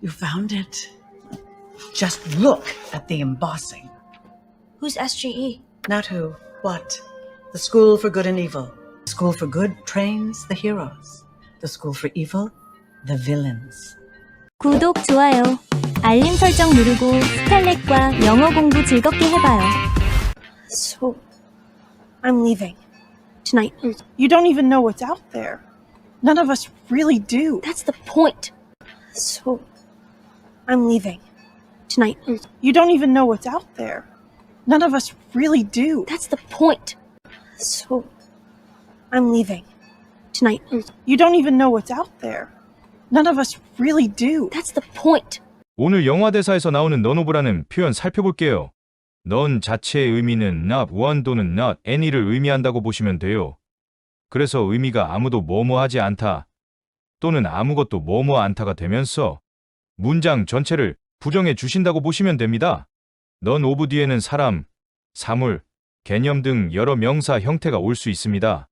You found it. Just look at the embossing. Who's SGE? Not who, what. The School for Good and Evil. The School for Good trains the heroes. The School for Evil, the villains. 구독, 좋아요, 알림 설정 누르고 스칼렛과 영어 공부 즐겁게 해봐요. So, I'm leaving. Tonight. You don't even know what's out there. None of us really do. That's the point. So, I'm leaving. Tonight. You don't even know what's out there. None of us really do. That's the point. So, I'm leaving. Tonight. You don't even know what's out there. None of us really do. That's the point. 오늘 영화 대사에서 나오는 none of라는 표현 살펴볼게요. none 자체의 의미는 not one 또는 not any를 의미한다고 보시면 돼요. 그래서 의미가 아무도 뭐뭐하지 않다 또는 아무것도 뭐뭐 않다가 되면서 문장 전체를 부정해 주신다고 보시면 됩니다. none of 뒤에는 사람, 사물, 개념 등 여러 명사 형태가 올 수 있습니다.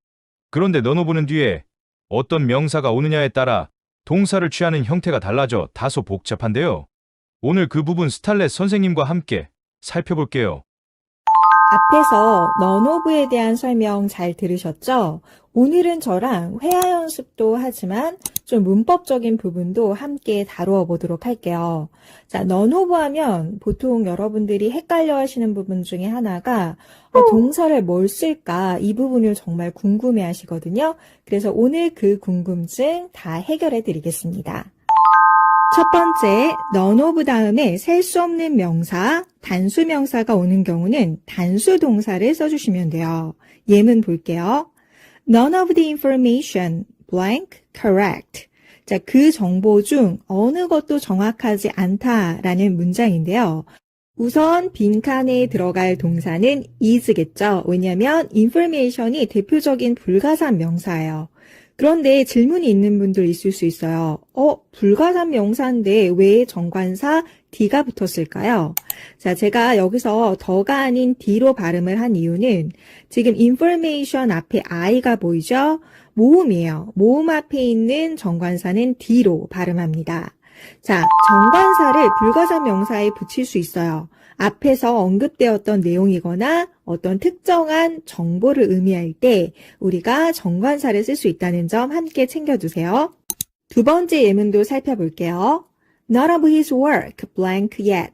그런데 none of는 뒤에 어떤 명사가 오느냐에 따라 동사를 취하는 형태가 달라져 다소 복잡한데요. 오늘 그 부분 스칼렛 선생님과 함께 살펴볼게요. 앞에서 none of에 대한 설명 잘 들으셨죠? 오늘은 저랑 회화 연습도 하지만 좀 문법적인 부분도 함께 다루어 보도록 할게요. 자, none of 하면 보통 여러분들이 헷갈려 하시는 부분 중에 하나가 동사를 뭘 쓸까 이 부분을 정말 궁금해 하시거든요. 그래서 오늘 그 궁금증 다 해결해 드리겠습니다. 첫 번째, none of 다음에 셀 수 없는 명사, 단수 명사가 오는 경우는 단수 동사를 써주시면 돼요. 예문 볼게요. None of the information, blank, correct. 자, 그 정보 중 어느 것도 정확하지 않다라는 문장인데요. 우선 빈칸에 들어갈 동사는 is겠죠. 왜냐하면 information이 대표적인 불가산 명사예요. 그런데 질문이 있는 분들 있을 수 있어요. 불가산 명사인데 왜 정관사 D가 붙었을까요? 자, 제가 여기서 더가 아닌 D로 발음을 한 이유는 지금 information 앞에 I가 보이죠? 모음이에요. 모음 앞에 있는 정관사는 D로 발음합니다. 자, 정관사를 불가산 명사에 붙일 수 있어요. 앞에서 언급되었던 내용이거나 어떤 특정한 정보를 의미할 때 우리가 정관사를 쓸 수 있다는 점 함께 챙겨두세요. 두 번째 예문도 살펴볼게요. None of his work blank yet.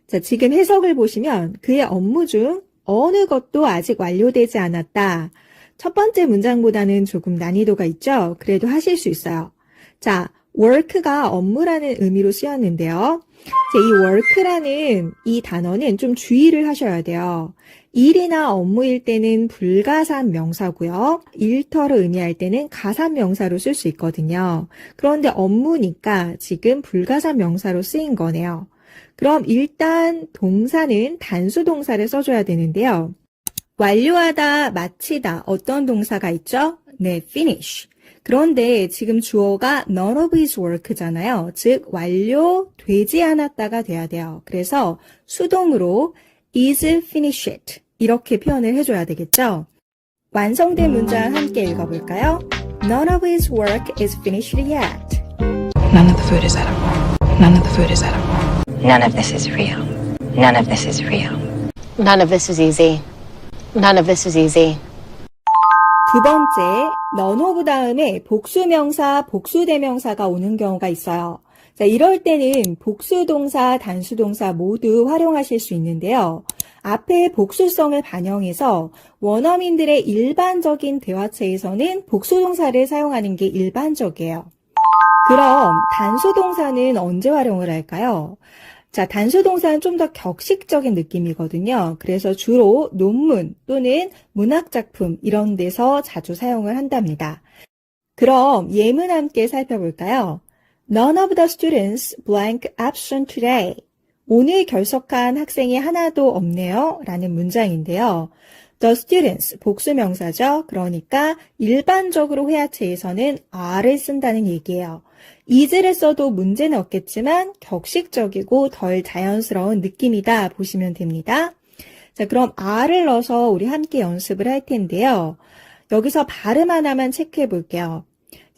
자, 지금 해석을 보시면 그의 업무 중 어느 것도 아직 완료되지 않았다. 첫 번째 문장보다는 조금 난이도가 있죠? 그래도 하실 수 있어요. 자, work가 업무라는 의미로 쓰였는데요. 이 work라는 이 단어는 좀 주의를 하셔야 돼요. 일이나 업무일 때는 불가산 명사고요. 일터를 의미할 때는 가산 명사로 쓸 수 있거든요. 그런데 업무니까 지금 불가산 명사로 쓰인 거네요. 그럼 일단 동사는 단수 동사를 써줘야 되는데요. 완료하다, 마치다 어떤 동사가 있죠? 네, finish. 그런데 지금 주어가 none of his work잖아요. 즉 완료되지 않았다가 돼야 돼요. 그래서 수동으로 is finished 이렇게 표현을 해줘야 되겠죠. 완성된 문장 함께 읽어볼까요? None of his work is finished yet. None of the food is edible. None of the food is edible. None of this is real. None of this is real. None of this is easy. None of this is easy. 두 번째, none of 다음에 복수명사, 복수대명사가 오는 경우가 있어요. 자, 이럴 때는 복수동사, 단수동사 모두 활용하실 수 있는데요. 앞에 복수성을 반영해서 원어민들의 일반적인 대화체에서는 복수동사를 사용하는 게 일반적이에요. 그럼 단수동사는 언제 활용을 할까요? 자, 단수동사는 좀 더 격식적인 느낌이거든요. 그래서 주로 논문 또는 문학작품 이런 데서 자주 사용을 한답니다. 그럼 예문 함께 살펴볼까요? None of the students blank absent today. 오늘 결석한 학생이 하나도 없네요. 라는 문장인데요. The students, 복수명사죠. 그러니까 일반적으로 회화체에서는 are를 쓴다는 얘기예요. is를 써도 문제는 없겠지만 격식적이고 덜 자연스러운 느낌이다 보시면 됩니다. 자, 그럼 are를 넣어서 우리 함께 연습을 할 텐데요. 여기서 발음 하나만 체크해 볼게요.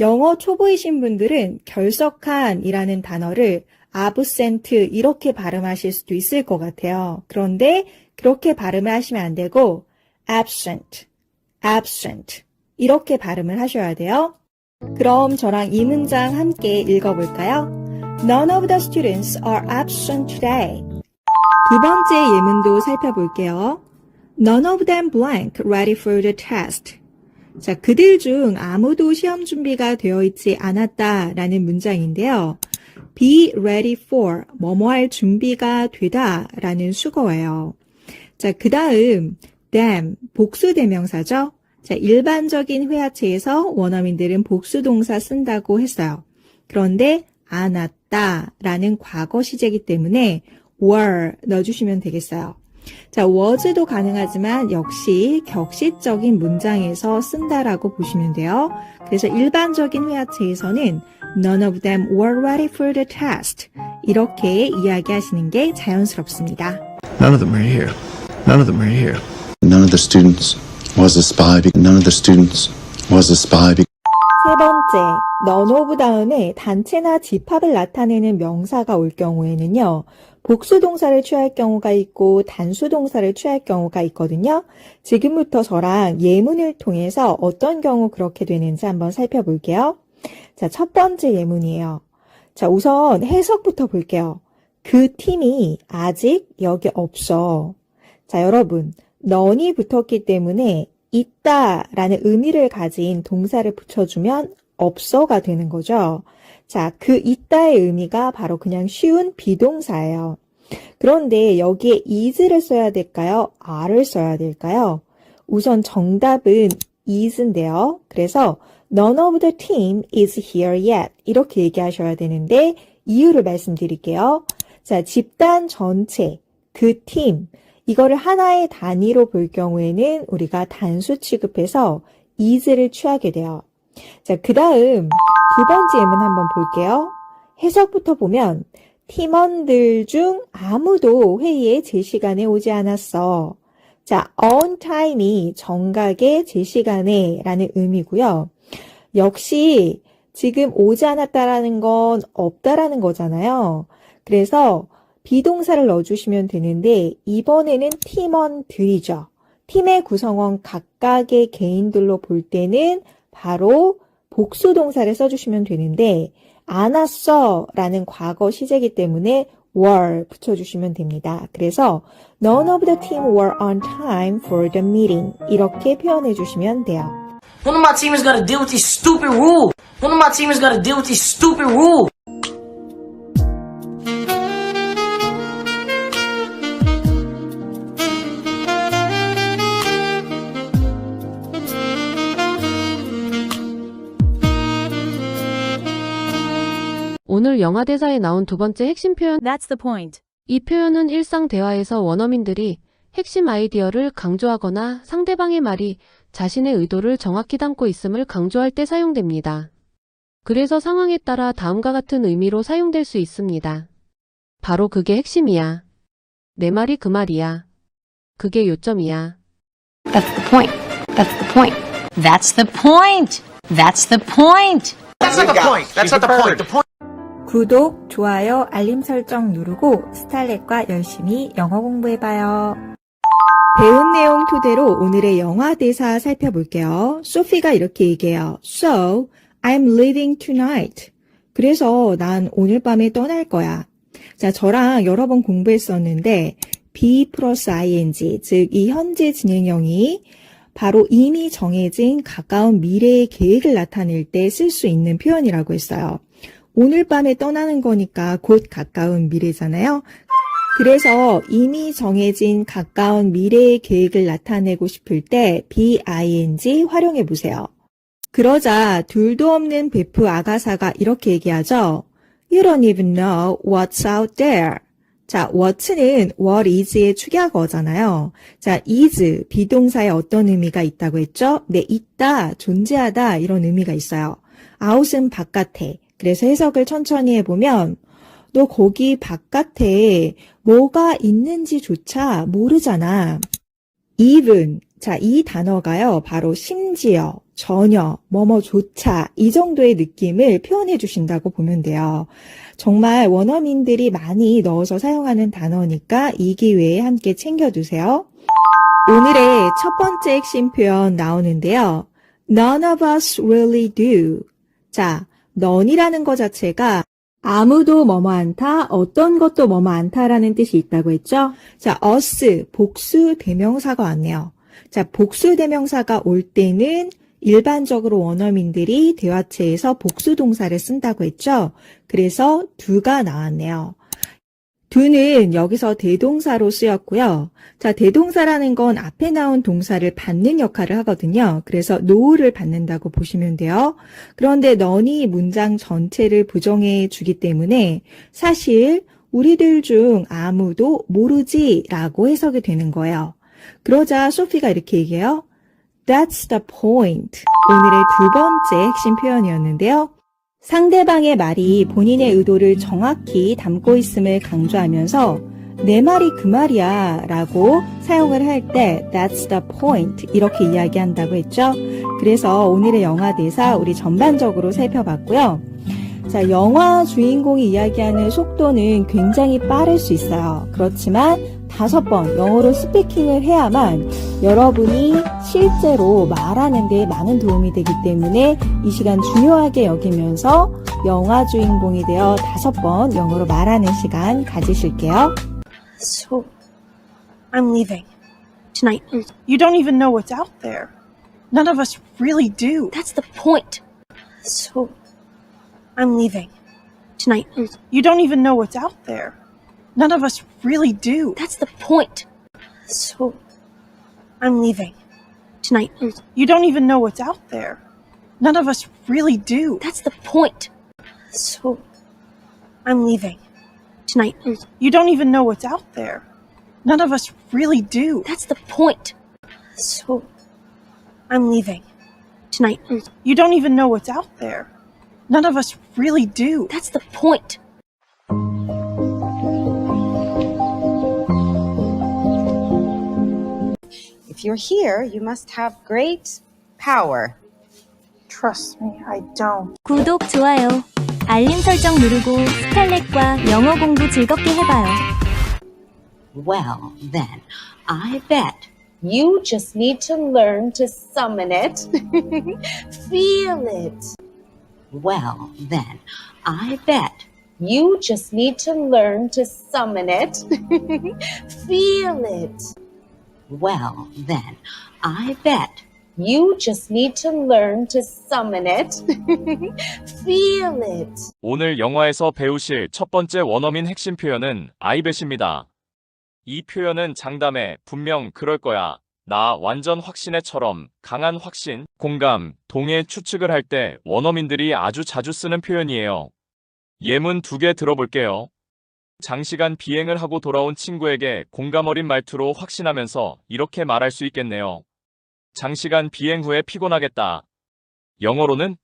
영어 초보이신 분들은 결석한 이라는 단어를 absent 이렇게 발음하실 수도 있을 것 같아요. 그런데 그렇게 발음을 하시면 안 되고 absent, absent 이렇게 발음을 하셔야 돼요. 그럼 저랑 이 문장 함께 읽어볼까요? None of the students are absent today. 두 번째 예문도 살펴볼게요. None of them blank ready for the test. 자, 그들 중 아무도 시험 준비가 되어 있지 않았다라는 문장인데요. be ready for, 뭐뭐 할 준비가 되다라는 수거예요. 자, 그 다음 them, 복수 대명사죠. 자, 일반적인 회화체에서 원어민들은 복수 동사 쓴다고 했어요. 그런데 않았다라는 과거 시제이기 때문에 were 넣어주시면 되겠어요. 자, was도 가능하지만 역시 격식적인 문장에서 쓴다라고 보시면 돼요. 그래서 일반적인 회화체에서는 None of them were ready for the test. 이렇게 이야기하시는 게 자연스럽습니다. None of them are here. None of them are here. None of the students was a spy. None of the students was a spy. 세 번째, none of 다음에 단체나 집합을 나타내는 명사가 올 경우에는요. 복수 동사를 취할 경우가 있고 단수 동사를 취할 경우가 있거든요. 지금부터 저랑 예문을 통해서 어떤 경우 그렇게 되는지 한번 살펴볼게요. 자, 첫 번째 예문이에요. 자, 우선 해석부터 볼게요. 그 팀이 아직 여기 없어. 자, 여러분, none이 붙었기 때문에 있다라는 의미를 가진 동사를 붙여주면 없어가 되는 거죠. 자, 그 있다의 의미가 바로 그냥 쉬운 비동사예요. 그런데 여기에 is를 써야 될까요? are를 써야 될까요? 우선 정답은 is인데요. 그래서 none of the team is here yet 이렇게 얘기하셔야 되는데 이유를 말씀드릴게요. 자, 집단 전체, 그 팀, 이거를 하나의 단위로 볼 경우에는 우리가 단수 취급해서 is를 취하게 돼요. 자, 그 다음 두 번째 예문 한번 볼게요. 해석부터 보면 팀원들 중 아무도 회의에 제 시간에 오지 않았어. 자, on time이 정각의 제 시간에 라는 의미고요. 역시 지금 오지 않았다라는 건 없다라는 거잖아요. 그래서 비동사를 넣어주시면 되는데 이번에는 팀원들이죠. 팀의 구성원 각각의 개인들로 볼 때는 바로 복수 동사를 써주시면 되는데 안 왔어 라는 과거 시제이기 때문에 were 붙여주시면 됩니다. 그래서 none of the team were on time for the meeting 이렇게 표현해 주시면 돼요. One of my team is gonna deal with these stupid rules. One of my team is gonna deal with these stupid rules. 오늘 영화 대사에 나온 두 번째 핵심 표현 That's the point. 이 표현은 일상 대화에서 원어민들이 핵심 아이디어를 강조하거나 상대방의 말이 자신의 의도를 정확히 담고 있음을 강조할 때 사용됩니다. 그래서 상황에 따라 다음과 같은 의미로 사용될 수 있습니다. 바로 그게 핵심이야. 내 말이 그 말이야. 그게 요점이야. That's the point. That's the point. That's the point. That's the point. That's not the point. That's not the point. The point. 구독, 좋아요, 알림 설정 누르고 스탈렛과 열심히 영어 공부해봐요. 배운 내용 토대로 오늘의 영화 대사 살펴볼게요. 소피가 이렇게 얘기해요. So, I'm leaving tonight. 그래서 난 오늘 밤에 떠날 거야. 자, 저랑 여러 번 공부했었는데 be 플러스 ing, 즉 이 현재 진행형이 바로 이미 정해진 가까운 미래의 계획을 나타낼 때 쓸 수 있는 표현이라고 했어요. 오늘 밤에 떠나는 거니까 곧 가까운 미래잖아요. 그래서 이미 정해진 가까운 미래의 계획을 나타내고 싶을 때 be 활용해 보세요. 그러자 둘도 없는 베프 아가사가 이렇게 얘기하죠. You don't even know what's out there. 자, what는 what is의 축약어잖아요. 자, is, 비동사에 어떤 의미가 있다고 했죠? 네, 있다, 존재하다 이런 의미가 있어요. out은 바깥에. 그래서 해석을 천천히 해보면 너 거기 바깥에 뭐가 있는지조차 모르잖아. even, 자, 이 단어가요. 바로 심지어, 전혀, 뭐뭐조차 이 정도의 느낌을 표현해 주신다고 보면 돼요. 정말 원어민들이 많이 넣어서 사용하는 단어니까 이 기회에 함께 챙겨두세요. 오늘의 첫 번째 핵심 표현 나오는데요. None of us really do. 자, none이라는 것 자체가 아무도 뭐뭐 않다, 어떤 것도 뭐뭐 않다라는 뜻이 있다고 했죠? 자, us, 복수 대명사가 왔네요. 자, 복수 대명사가 올 때는 일반적으로 원어민들이 대화체에서 복수 동사를 쓴다고 했죠? 그래서 do가 나왔네요. do는 여기서 대동사로 쓰였고요. 자, 대동사라는 건 앞에 나온 동사를 받는 역할을 하거든요. 그래서 no를 받는다고 보시면 돼요. 그런데 none이 문장 전체를 부정해 주기 때문에 사실 우리들 중 아무도 모르지 라고 해석이 되는 거예요. 그러자 소피가 이렇게 얘기해요. That's the point. 오늘의 두 번째 핵심 표현이었는데요. 상대방의 말이 본인의 의도를 정확히 담고 있음을 강조하면서 내 말이 그 말이야 라고 사용을 할 때 That's the point 이렇게 이야기한다고 했죠. 그래서 오늘의 영화 대사 우리 전반적으로 살펴봤고요. 자, 영화 주인공이 이야기하는 속도는 굉장히 빠를 수 있어요. 그렇지만 5번 영어로 스피킹을 해야만 여러분이 실제로 말하는 데 많은 도움이 되기 때문에 이 시간 중요하게 여기면서 영화 주인공이 되어 5번 영어로 말하는 시간 가지실게요. So, I'm leaving. Tonight. You don't even know what's out there. None of us really do. That's the point. So, I'm leaving. Tonight. You don't even know what's out there. None of us really do. That's the point. So, I'm leaving. Tonight. You don't even know what's out there. None of us really do. That's the point. So, I'm leaving. Tonight. You don't even know what's out there. None of us really do. That's the point. So, I'm leaving. Tonight. You don't even know what's out there. None of us really do. That's the point. If you're here, you must have great power. Trust me, I don't. 구독, 좋아요, 알림 설정 누르고 스칼렛과 영어 공부 즐겁게 해봐요. Well, then, I bet you just need to learn to summon it. Feel it. Well, then, I bet you just need to learn to summon it. Feel it. Well, then, I bet you just need to learn to summon it. Feel it. 오늘 영화에서 배우실 첫 번째 원어민 핵심 표현은 I bet입니다. 이 표현은 장담해, 분명 그럴 거야, 나 완전 확신해처럼 강한 확신, 공감, 동의 추측을 할 때 원어민들이 아주 자주 쓰는 표현이에요. 예문 2개 들어볼게요. 장시간 비행을 하고 돌아온 친구에게 공감 어린 말투로 확신하면서 이렇게 말할 수 있겠네요. 장시간 비행 후에 피곤하겠다. 영어로는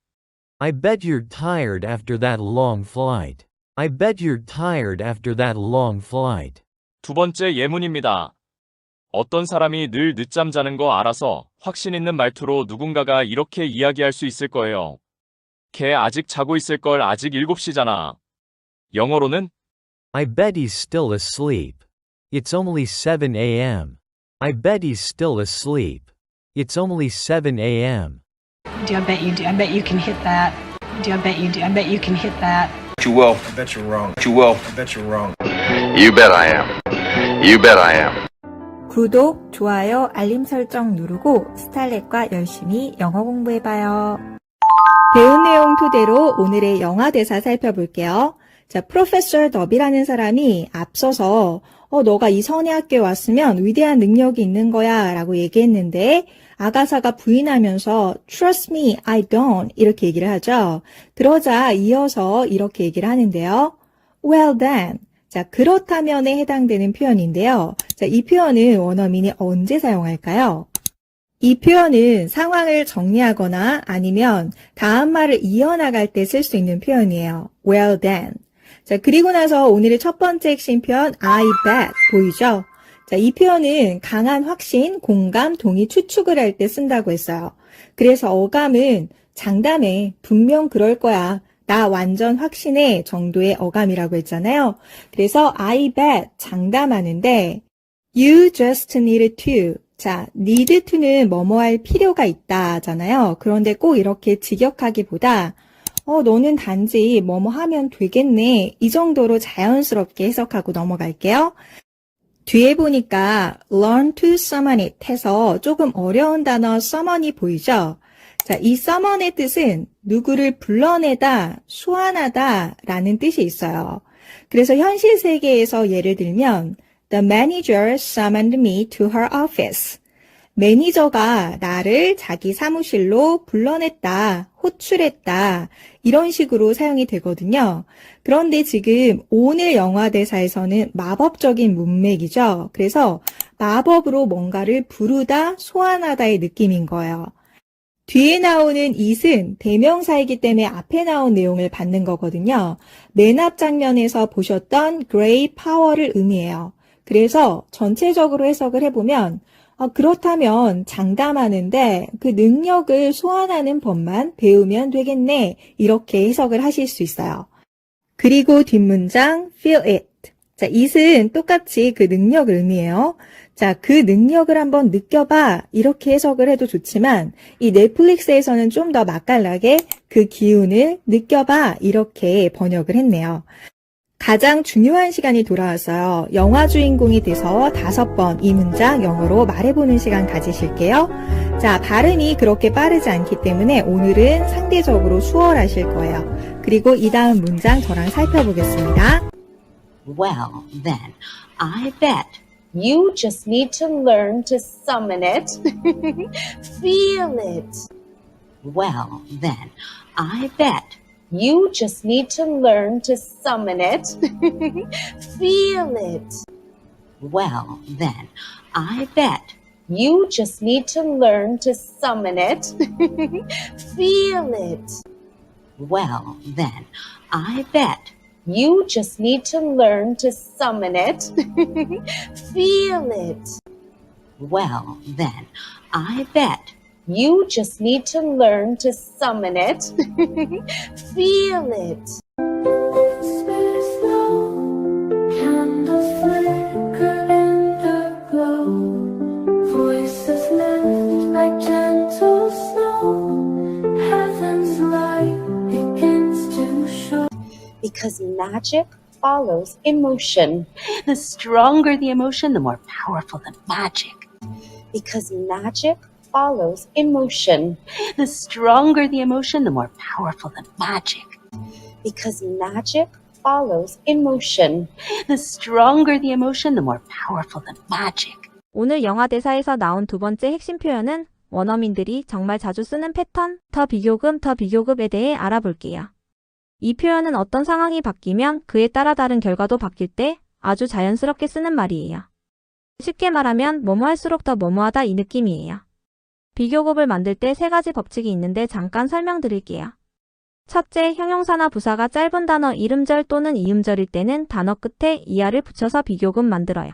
I bet you're tired after that long flight. I bet you're tired after that long flight. 두 번째 예문입니다. 어떤 사람이 늘 늦잠 자는 거 알아서 확신 있는 말투로 누군가가 이렇게 이야기할 수 있을 거예요. 걔 아직 자고 있을 걸, 아직 7시잖아. 영어로는 I bet he's still asleep. It's only 7 a.m. I bet he's still asleep. It's only 7 a.m. Do I bet you do? I bet you can hit that. Do I bet you do? I bet you can hit that. You will. I bet you're wrong. You will. I bet you're wrong. You bet I am. You bet I am. 구독, 좋아요, 알림 설정 누르고 스칼렛과 열심히 영어 공부해봐요. 배운 내용 토대로 오늘의 영화 대사 살펴볼게요. 자, 프로페서 더비라는 사람이 앞서서 너가 이 선의 학교에 왔으면 위대한 능력이 있는 거야 라고 얘기했는데 아가사가 부인하면서 Trust me, I don't 이렇게 얘기를 하죠. 그러자 이어서 이렇게 얘기를 하는데요. Well then, 자, 그렇다면에 해당되는 표현인데요. 자, 이 표현은 원어민이 언제 사용할까요? 이 표현은 상황을 정리하거나 아니면 다음 말을 이어나갈 때 쓸 수 있는 표현이에요. Well then. 자, 그리고 나서 오늘의 첫 번째 핵심 표현 I bet 보이죠? 자, 이 표현은 강한 확신, 공감, 동의, 추측을 할 때 쓴다고 했어요. 그래서 어감은 장담해, 분명 그럴 거야, 나 완전 확신해 정도의 어감이라고 했잖아요. 그래서 I bet, 장담하는데 You just need to. 자, need to는 뭐뭐 할 필요가 있다잖아요. 그런데 꼭 이렇게 직역하기보다 너는 단지 뭐뭐 하면 되겠네. 이 정도로 자연스럽게 해석하고 넘어갈게요. 뒤에 보니까 learn to summon it 해서 조금 어려운 단어 summon이 보이죠? 자, 이 summon의 뜻은 누구를 불러내다, 소환하다 라는 뜻이 있어요. 그래서 현실 세계에서 예를 들면 The manager summoned me to her office. 매니저가 나를 자기 사무실로 불러냈다, 호출했다, 이런 식으로 사용이 되거든요. 그런데 지금 오늘 영화대사에서는 마법적인 문맥이죠. 그래서 마법으로 뭔가를 부르다, 소환하다의 느낌인 거예요. 뒤에 나오는 it은 대명사이기 때문에 앞에 나온 내용을 받는 거거든요. 맨 앞 장면에서 보셨던 great power를 의미해요. 그래서 전체적으로 해석을 해보면 그렇다면 장담하는데 그 능력을 소환하는 법만 배우면 되겠네. 이렇게 해석을 하실 수 있어요. 그리고 뒷문장 feel it. 자, it은 똑같이 그 능력을 의미해요. 자, 그 능력을 한번 느껴봐. 이렇게 해석을 해도 좋지만 이 넷플릭스에서는 좀 더 맛깔나게 그 기운을 느껴봐. 이렇게 번역을 했네요. 가장 중요한 시간이 돌아왔어요. 영화 주인공이 돼서 5번 이 문장 영어로 말해보는 시간 가지실게요. 자, 발음이 그렇게 빠르지 않기 때문에 오늘은 상대적으로 수월하실 거예요. 그리고 이 다음 문장 저랑 살펴보겠습니다. Well, then, I bet you just need to learn to summon it. Feel it. Well, then, I bet you just need to learn to summon it. Feel it. Well, then, I bet you just need to learn to summon it. Feel it. Well, then, I bet you just need to learn to summon it. Feel it. Well, then, I bet you just need to learn to summon it. Feel it. Because magic follows emotion. The stronger the emotion, the more powerful the magic. Because magic follows emotion. The stronger the emotion, the more powerful the magic. Because magic follows emotion. The stronger the emotion, the more powerful the magic. 오늘 영화 대사에서 나온 두 번째 핵심 표현은 원어민들이 정말 자주 쓰는 패턴, 더 비교급에 대해 알아볼게요. 이 표현은 어떤 상황이 바뀌면 그에 따라 다른 결과도 바뀔 때 아주 자연스럽게 쓰는 말이에요. 쉽게 말하면 뭐뭐 할수록 더 뭐뭐하다 이 느낌이에요. 비교급을 만들 때 3가지 법칙이 있는데 잠깐 설명드릴게요. 첫째, 형용사나 부사가 짧은 단어 이름절 또는 이음절일 때는 단어 끝에 이하를 붙여서 비교급 만들어요.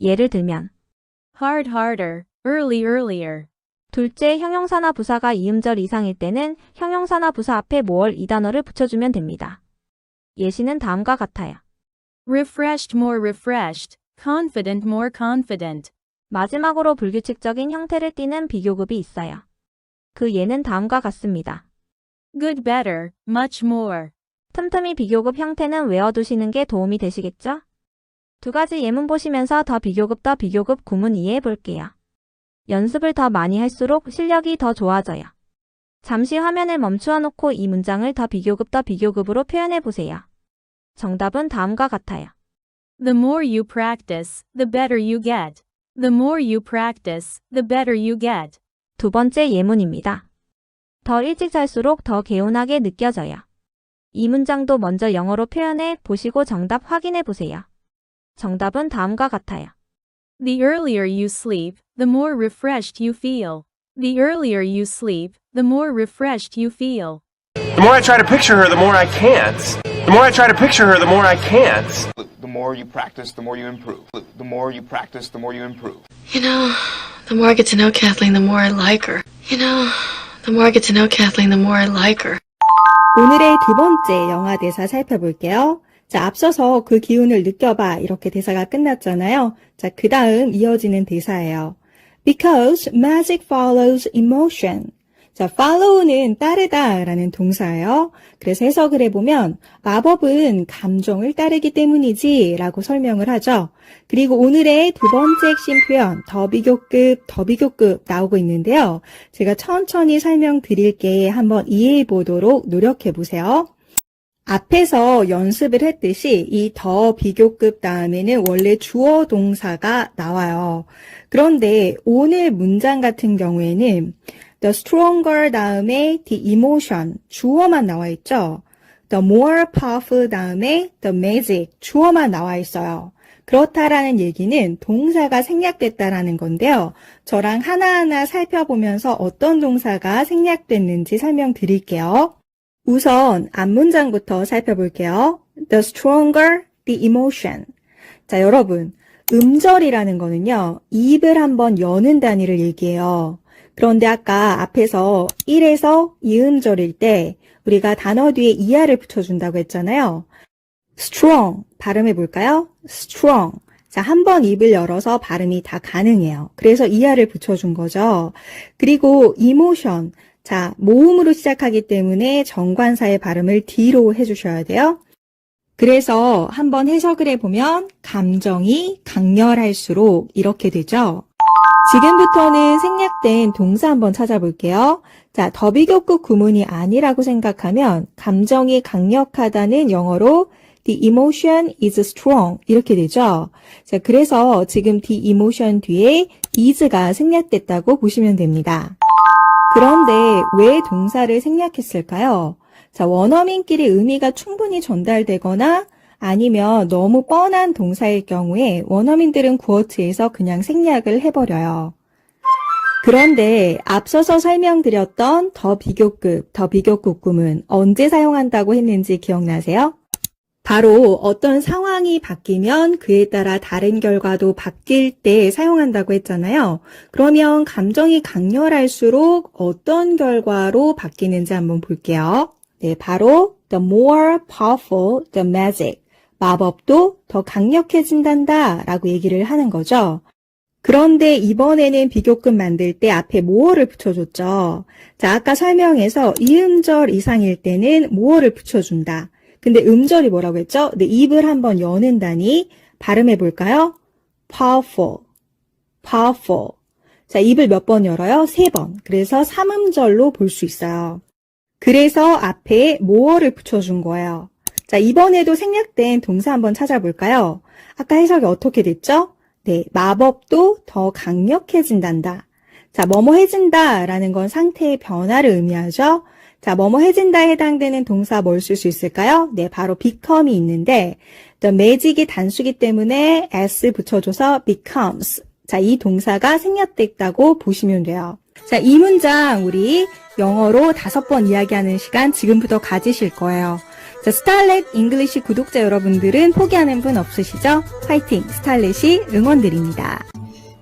예를 들면 hard, harder, early, earlier. 둘째, 형용사나 부사가 이음절 이상일 때는 형용사나 부사 앞에 more 이 단어를 붙여주면 됩니다. 예시는 다음과 같아요. refreshed, more refreshed. confident, more confident. 마지막으로 불규칙적인 형태를 띠는 비교급이 있어요. 그 예는 다음과 같습니다. good, better, much more. 틈틈이 비교급 형태는 외워두시는 게 도움이 되시겠죠? 2가지 예문 보시면서 더 비교급 구문 이해해 볼게요. 연습을 더 많이 할수록 실력이 더 좋아져요. 잠시 화면을 멈추어 놓고 이 문장을 더 비교급으로 표현해 보세요. 정답은 다음과 같아요. The more you practice, the better you get. The more you practice, the better you get. 2번째 예문입니다. 더 일찍 잘수록 더 개운하게 느껴져요. 이 문장도 먼저 영어로 표현해 보시고 정답 확인해 보세요. 정답은 다음과 같아요. The earlier you sleep, the more refreshed you feel. The earlier you sleep, the more refreshed you feel. The more I try to picture her, the more I can't. The more I try to picture her, the more I can't. The more more you practice, the more you improve. The more you practice, the more you improve. You know, the more I get to know Kathleen, the more I like her. You know, the more I get to know Kathleen, the more I like her. 오늘의 두 번째 영화 대사 살펴볼게요. 자, 앞서서 그 기운을 느껴봐. 이렇게 대사가 끝났잖아요. 자, 그 다음 이어지는 대사예요. Because magic follows emotion. 자, follow는 따르다 라는 동사예요. 그래서 해석을 해보면 마법은 감정을 따르기 때문이지 라고 설명을 하죠. 그리고 오늘의 두 번째 핵심 표현 더 비교급 나오고 있는데요. 제가 천천히 설명드릴게 한번 이해해 보도록 노력해 보세요. 앞에서 연습을 했듯이 이 더 비교급 다음에는 원래 주어 동사가 나와요. 그런데 오늘 문장 같은 경우에는 the stronger 다음에 the emotion 주어만 나와 있죠. the more powerful 다음에 the magic 주어만 나와 있어요. 그렇다라는 얘기는 동사가 생략됐다라는 건데요. 저랑 하나하나 살펴보면서 어떤 동사가 생략됐는지 설명드릴게요. 우선 앞문장부터 살펴볼게요. The stronger the emotion. 자, 여러분, 음절이라는 거는요, 입을 한번 여는 단위를 얘기해요. 그런데 아까 앞에서 1에서 2음절일 때 우리가 단어 뒤에 이하를 붙여준다고 했잖아요. strong, 발음해 볼까요? strong. 자, 한 번 입을 열어서 발음이 다 가능해요. 그래서 이하를 붙여준 거죠. 그리고 emotion. 자, 모음으로 시작하기 때문에 정관사의 발음을 D로 해주셔야 돼요. 그래서 한번 해석을 해보면 감정이 강렬할수록 이렇게 되죠. 지금부터는 생략된 동사 한번 찾아볼게요. 자, 더 비교급 구문이 아니라고 생각하면 감정이 강력하다는 영어로 The emotion is strong 이렇게 되죠. 자, 그래서 지금 the emotion 뒤에 is가 생략됐다고 보시면 됩니다. 그런데 왜 동사를 생략했을까요? 자, 원어민끼리 의미가 충분히 전달되거나 아니면 너무 뻔한 동사일 경우에 원어민들은 구어트에서 그냥 생략을 해버려요. 그런데 앞서서 설명드렸던 더 비교급 구문 언제 사용한다고 했는지 기억나세요? 바로 어떤 상황이 바뀌면 그에 따라 다른 결과도 바뀔 때 사용한다고 했잖아요. 그러면 감정이 강렬할수록 어떤 결과로 바뀌는지 한번 볼게요. 네, 바로 the more powerful the magic. 마법도 더 강력해진단다 라고 얘기를 하는 거죠. 그런데 이번에는 비교급 만들 때 앞에 more를 붙여줬죠. 자, 아까 설명에서 이음절 이상일 때는 more를 붙여준다. 근데 음절이 뭐라고 했죠? 네, 입을 한번 여는다니 발음해 볼까요? powerful. 자, 입을 몇 번 열어요? 3번. 그래서 3음절로 볼 수 있어요. 그래서 앞에 more를 붙여준 거예요. 자, 이번에도 생략된 동사 한번 찾아볼까요? 아까 해석이 어떻게 됐죠? 네, 마법도 더 강력해진단다. 자, 뭐뭐해진다 라는 건 상태의 변화를 의미하죠. 자, 뭐뭐해진다에 해당되는 동사 뭘 쓸 수 있을까요? 네, 바로 become이 있는데 the magic이 단수기 때문에 s 붙여줘서 becomes. 자, 이 동사가 생략됐다고 보시면 돼요. 자, 이 문장 우리 영어로 5번 이야기하는 시간 지금부터 가지실 거예요. 자, 스타렛 잉글리시 구독자 여러분들은 포기하는 분 없으시죠? 파이팅! 스타렛이 응원드립니다.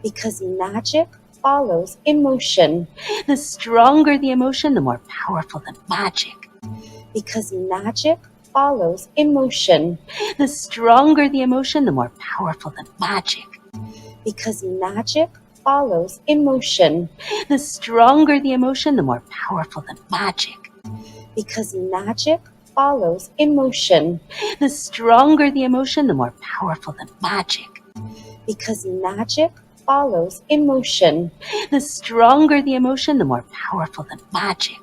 Because magic follows emotion. The stronger the emotion, the more powerful the magic. Because magic follows emotion. The stronger the emotion, the more powerful the magic. Because magic follows emotion. The stronger the emotion, the more powerful the magic. Because magic follows emotion. The stronger the emotion, the more powerful the magic. Because magic follows emotion. The stronger the emotion, the more powerful the magic.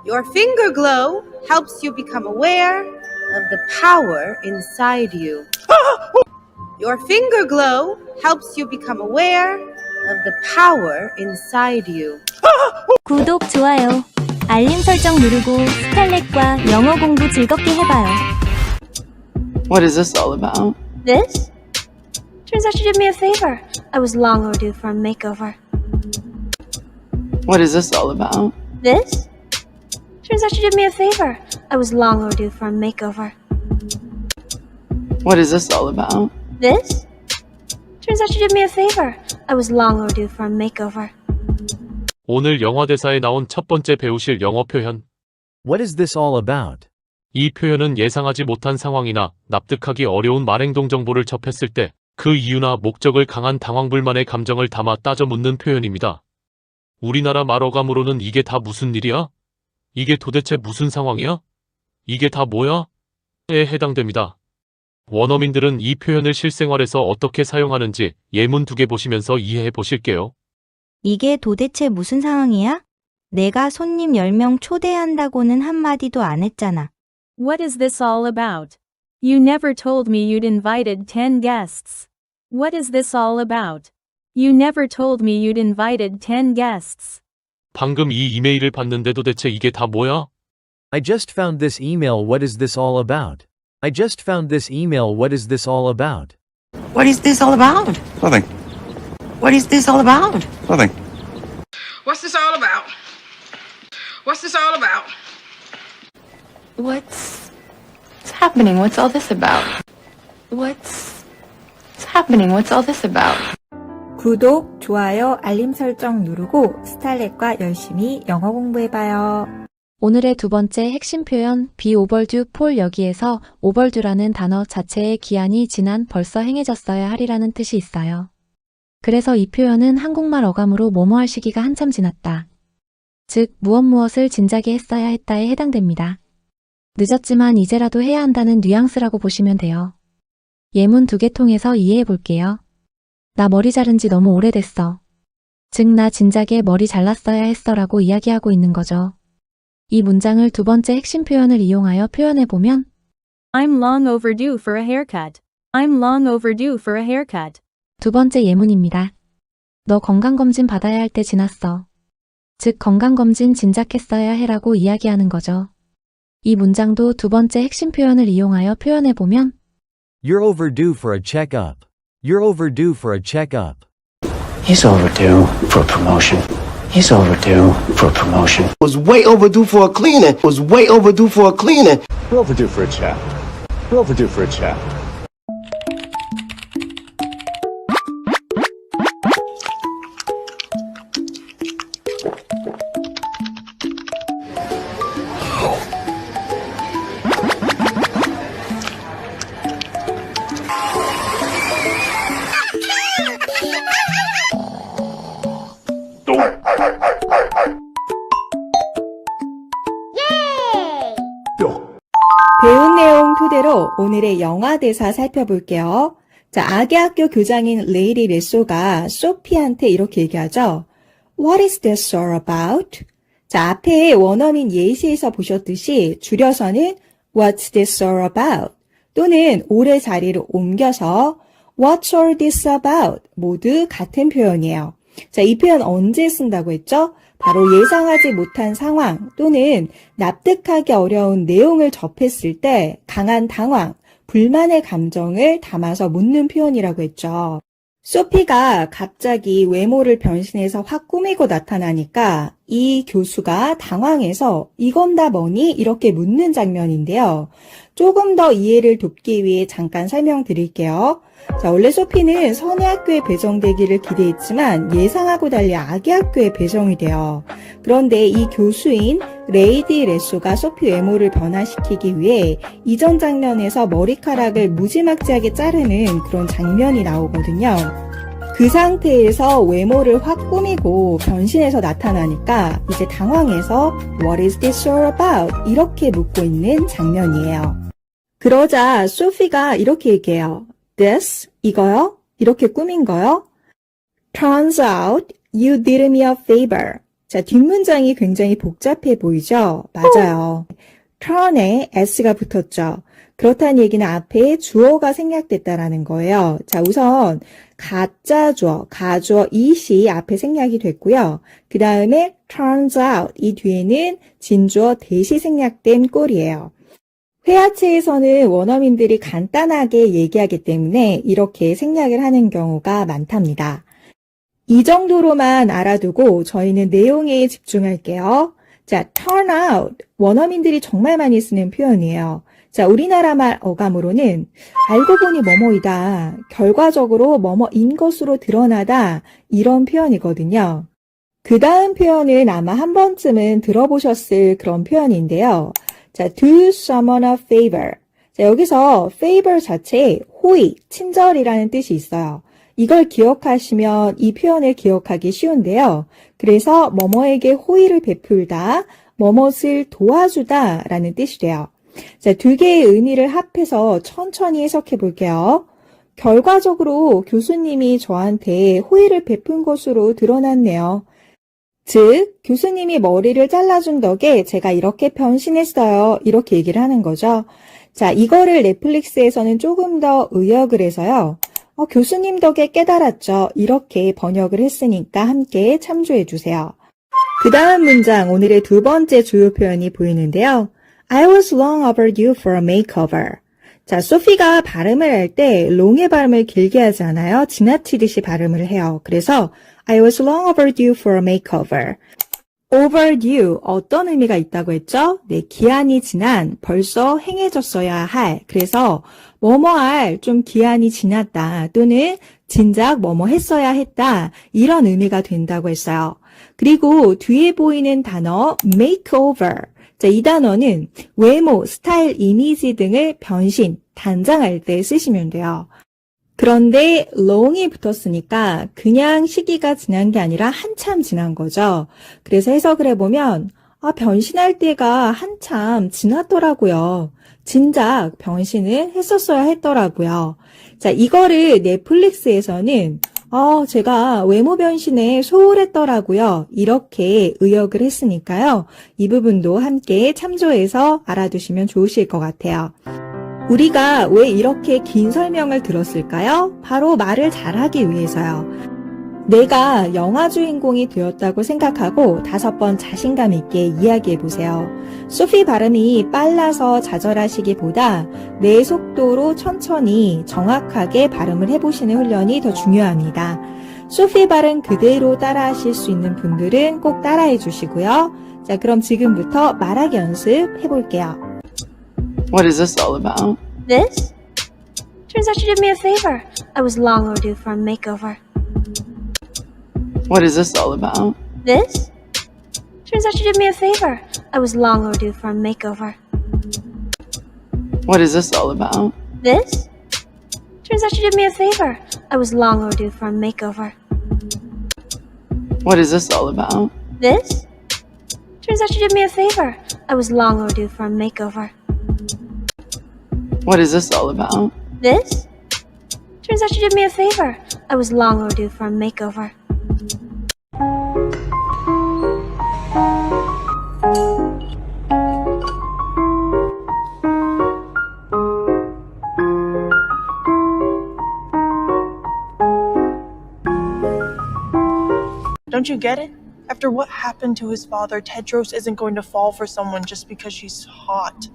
Your finger glow helps you become aware of the power inside you. Your finger glow helps you become aware of the power inside you. 구독, 좋아요, 알림 설정 누르고 스칼렛과 영어 공부 즐겁게 해봐요. What is this all about? This? Turns out you did me a favor. I was long overdue for a makeover. What is this all about? This? Turns out you did me a favor. I was long overdue for a makeover. What is this all about? This? Turns out you did me a favor. I was long overdue for a makeover. 오늘 영화 대사에 나온 첫 번째 배우실 영어 표현. What is this all about? 이 표현은 예상하지 못한 상황이나 납득하기 어려운 말행동 정보를 접했을 때 그 이유나 목적을 강한 당황불만의 감정을 담아 따져 묻는 표현입니다. 우리나라 말어감으로는 이게 다 무슨 일이야? 이게 도대체 무슨 상황이야? 이게 다 뭐야? 에 해당됩니다. 원어민들은 이 표현을 실생활에서 어떻게 사용하는지 예문 2개 보시면서 이해해 보실게요. 이게 도대체 무슨 상황이야? 내가 손님 10명 초대한다고는 한마디도 안 했잖아. What is this all about? You never told me you'd invited 10 guests. What is this all about? You never told me you'd invited 10 guests. 방금 이 이메일을 봤는데 도대체 이게 다 뭐야? I just found this email. What is this all about? I just found this email. What is this all about? What is this all about? Nothing. What is this all about? Nothing. What's this all about? What's this all about? What's happening? What's all this about? What's happening? What's all this about? 구독, 좋아요, 알림 설정 누르고 스탈렛과 열심히 영어 공부해봐요. 오늘의 두 번째 핵심 표현 be overdue for 여기에서 overdue라는 단어 자체의 기한이 지난 벌써 행해졌어야 하리라는 뜻이 있어요. 그래서 이 표현은 한국말 어감으로 뭐뭐 할 시기가 한참 지났다. 즉 무엇을 진작에 했어야 했다에 해당됩니다. 늦었지만 이제라도 해야 한다는 뉘앙스라고 보시면 돼요. 예문 2개 통해서 이해해 볼게요. 나 머리 자른 지 너무 오래됐어. 즉 나 진작에 머리 잘랐어야 했어 라고 이야기하고 있는 거죠. 이 문장을 두 번째 핵심 표현을 이용하여 표현해 보면 I'm long overdue for a haircut. I'm long overdue for a haircut. 두 번째 예문입니다. 너 건강검진 받아야 할 때 지났어. 즉 건강검진 진작했어야 해라고 이야기하는 거죠. 이 문장도 두 번째 핵심 표현을 이용하여 표현해 보면 You're overdue for a checkup. You're overdue for a checkup. He's overdue for a promotion. He's overdue for a promotion. Was way overdue for a cleaning. Was way overdue for a cleaning. We're overdue for a chat. We're overdue for a chat. 배운 내용 토대로 오늘의 영화 대사 살펴볼게요. 자, 아기 학교 교장인 레이디 레소가 소피한테 이렇게 얘기하죠. What is this all about? 자, 앞에 원어민 예시에서 보셨듯이 줄여서는 What's this all about? 또는 올해 자리를 옮겨서 What's all this about? 모두 같은 표현이에요. 자, 이 표현 언제 쓴다고 했죠? 바로 예상하지 못한 상황 또는 납득하기 어려운 내용을 접했을 때 강한 당황, 불만의 감정을 담아서 묻는 표현이라고 했죠. 소피가 갑자기 외모를 변신해서 확 꾸미고 나타나니까 이 교수가 당황해서 이건 다 뭐니? 이렇게 묻는 장면인데요. 조금 더 이해를 돕기 위해 잠깐 설명드릴게요. 자, 원래 소피는 선의 학교에 배정되기를 기대했지만 예상하고 달리 악의 학교에 배정이 돼요. 그런데 이 교수인 레이디 레소가 소피 외모를 변화시키기 위해 이전 장면에서 머리카락을 무지막지하게 자르는 그런 장면이 나오거든요. 그 상태에서 외모를 확 꾸미고 변신해서 나타나니까 이제 당황해서 What is this all about? 이렇게 묻고 있는 장면이에요. 그러자 소피가 이렇게 얘기해요. This, 이거요? 이렇게 꾸민 거요? Turns out you did me a favor. 자, 뒷문장이 굉장히 복잡해 보이죠? 맞아요. turn에 s가 붙었죠. 그렇다는 얘기는 앞에 주어가 생략됐다라는 거예요. 자, 우선 가짜 주어, 가주어 it이 앞에 생략이 됐고요. 그 다음에 turns out 이 뒤에는 진주어 대시 생략된 꼴이에요. 회화체에서는 원어민들이 간단하게 얘기하기 때문에 이렇게 생략을 하는 경우가 많답니다. 이 정도로만 알아두고 저희는 내용에 집중할게요. 자, turn out. 원어민들이 정말 많이 쓰는 표현이에요. 자, 우리나라 말 어감으로는 알고 보니 뭐뭐이다. 결과적으로 뭐뭐인 것으로 드러나다. 이런 표현이거든요. 그 다음 표현은 아마 한 번쯤은 들어보셨을 그런 표현인데요. 자, do someone a favor. 자, 여기서 favor 자체에 호의, 친절이라는 뜻이 있어요. 이걸 기억하시면 이 표현을 기억하기 쉬운데요. 그래서 뭐뭐에게 호의를 베풀다, 뭐뭇을 도와주다 라는 뜻이 돼요. 자, 두 개의 의미를 합해서 천천히 해석해 볼게요. 결과적으로 교수님이 저한테 호의를 베푼 것으로 드러났네요. 즉, 교수님이 머리를 잘라준 덕에 제가 이렇게 변신했어요. 이렇게 얘기를 하는 거죠. 자, 이거를 넷플릭스에서는 조금 더 의역을 해서요. 교수님 덕에 깨달았죠. 이렇게 번역을 했으니까 함께 참조해 주세요. 그 다음 문장, 오늘의 두 번째 주요 표현이 보이는데요. I was long overdue for a makeover. 자, 소피가 발음을 할 때 long의 발음을 길게 하지 않아요. 지나치듯이 발음을 해요. 그래서 I was long overdue for a makeover. overdue, 어떤 의미가 있다고 했죠? 네, 기한이 지난, 벌써 행해졌어야 할. 그래서 뭐뭐할, 좀 기한이 지났다. 또는 진작 뭐뭐 했어야 했다. 이런 의미가 된다고 했어요. 그리고 뒤에 보이는 단어 makeover. 자, 이 단어는 외모, 스타일, 이미지 등을 변신, 단장할 때 쓰시면 돼요. 그런데 long이 붙었으니까 그냥 시기가 지난 게 아니라 한참 지난 거죠. 그래서 해석을 해보면 변신할 때가 한참 지났더라고요. 진작 변신을 했었어야 했더라고요. 자, 이거를 넷플릭스에서는 제가 외모 변신에 소홀했더라고요. 이렇게 의역을 했으니까요. 이 부분도 함께 참조해서 알아두시면 좋으실 것 같아요. 우리가 왜 이렇게 긴 설명을 들었을까요? 바로 말을 잘하기 위해서요. 내가 영화 주인공이 되었다고 생각하고 5번 자신감 있게 이야기해 보세요. 소피 발음이 빨라서 좌절하시기보다 내 속도로 천천히 정확하게 발음을 해보시는 훈련이 더 중요합니다. 소피 발음 그대로 따라하실 수 있는 분들은 꼭 따라해 주시고요. 자, 그럼 지금부터 말하기 연습 해볼게요. What is this all about? This? Turns out you did me a favor. I was long overdue for a makeover. What is this all about? This? Turns out you did me a favor. I was long overdue for a makeover. What is this all about? This? Turns out you did me a favor. I was long overdue for a makeover. What is this all about? This? Turns out you did me a favor. I was long overdue for a makeover. What is this all about? This? Turns out you did me a favor. I was long overdue for a makeover. Don't you get it? After what happened to his father, Tedros isn't going to fall for someone just because she's hot.